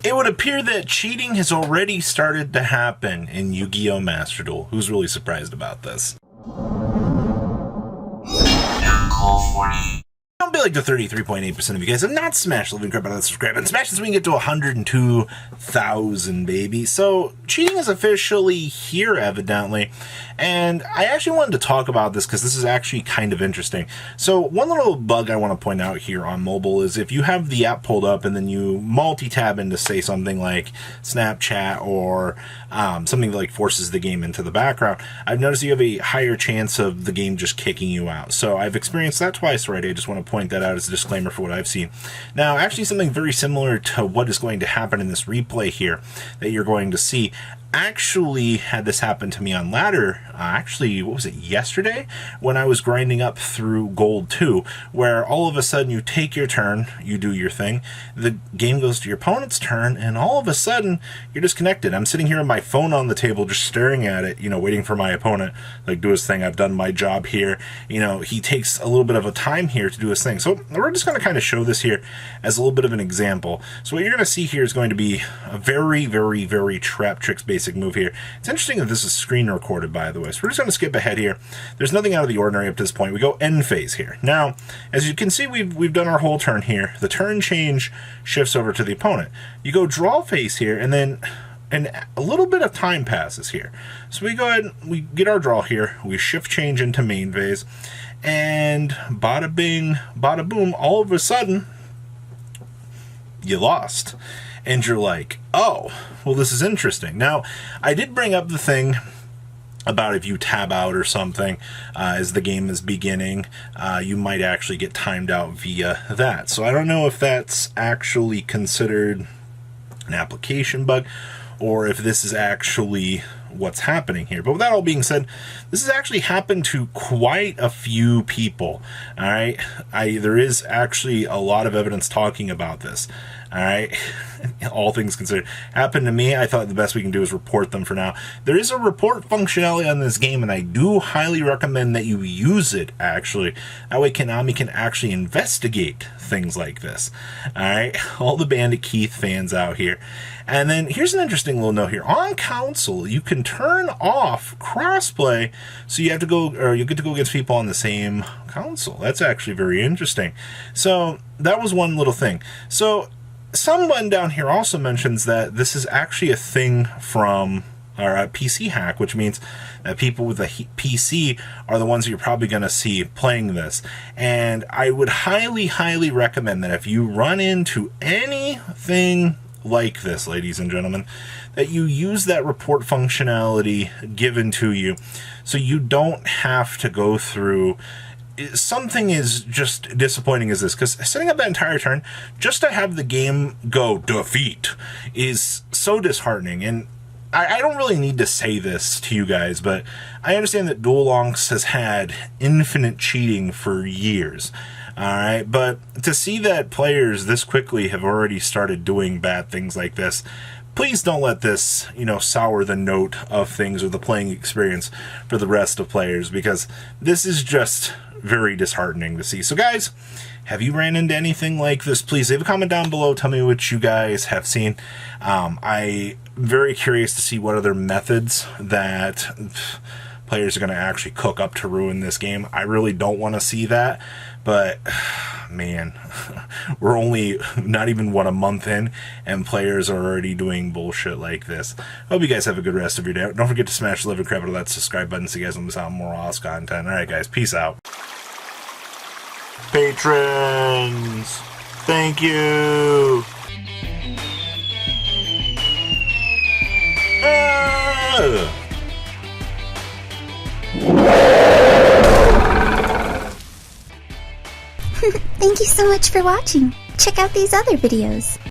It would appear that cheating has already started to happen in Yu-Gi-Oh! Master Duel. Who's really surprised about this? Don't be like the 33.8% of you guys have not smashed the living crap out of that subscribe and smash this so we can get to 102,000, baby. So cheating is officially here, evidently, and I actually wanted to talk about this because this is actually kind of interesting. So one little bug I want to point out here on mobile is if you have the app pulled up and then you multi-tab into, say, something like Snapchat or something that like forces the game into the background, I've noticed you have a higher chance of the game just kicking you out. So I've experienced that twice already. I just want to point that out as a disclaimer for what I've seen. Now, actually something very similar to what is going to happen in this replay here that you're going to see actually had this happen to me on ladder, actually, what was it, yesterday? When I was grinding up through Gold 2, where all of a sudden you take your turn, you do your thing, the game goes to your opponent's turn, and all of a sudden you're disconnected. I'm sitting here with my phone on the table just staring at it, you know, waiting for my opponent, like, do his thing. I've done my job here. You know, he takes a little bit of a time here to do his thing. So we're just going to kind of show this here as a little bit of an example. So what you're going to see here is going to be a very, very, very trap tricks basic move here. It's interesting that this is screen recorded, by the way, so we're just going to skip ahead here. There's nothing out of the ordinary up to this point. We go end phase here. Now, as you can see, we've done our whole turn here. The turn change shifts over to the opponent. You go draw phase here, and then a little bit of time passes here. So we go ahead and we get our draw here. We shift change into main phase, and bada bing, bada boom, all of a sudden, you lost. And you're like, oh, well, this is interesting. Now, I did bring up the thing about if you tab out or something as the game is beginning, you might actually get timed out via that. So I don't know if that's actually considered an application bug or if this is actually what's happening here. But with that all being said, this has actually happened to quite a few people. All right, there is actually a lot of evidence talking about this. All right, all things considered, happened to me. I thought the best we can do is report them for now. There is a report functionality on this game, and I do highly recommend that you use it, actually. That way Konami can actually investigate things like this. All right, all the Bandit Keith fans out here. And then here's an interesting little note here. On console, you can turn off crossplay, so you have to go, or you get to go against people on the same console. That's actually very interesting. So that was one little thing. So someone down here also mentions that this is actually a thing from a PC hack, which means that people with a PC are the ones that you're probably going to see playing this. And I would highly, highly recommend that if you run into anything like this, ladies and gentlemen, that you use that report functionality given to you so you don't have to go through something as just disappointing as this, because setting up that entire turn just to have the game go defeat is so disheartening. And I don't really need to say this to you guys, but I understand that Duel Links has had infinite cheating for years. Alright, but to see that players this quickly have already started doing bad things like this, please don't let this, you know, sour the note of things or the playing experience for the rest of players, because this is just very disheartening to see. So guys, have you ran into anything like this? Please leave a comment down below. Tell me what you guys have seen. I'm very curious to see what other methods that players are going to actually cook up to ruin this game. I really don't want to see that, but man, we're only not even a month in and players are already doing bullshit like this. Hope you guys have a good rest of your day. Don't forget to smash the living crap out of that subscribe button so you guys don't miss out on more awesome content. Alright guys, peace out. Patrons, thank you. Thank you so much for watching. Check out these other videos.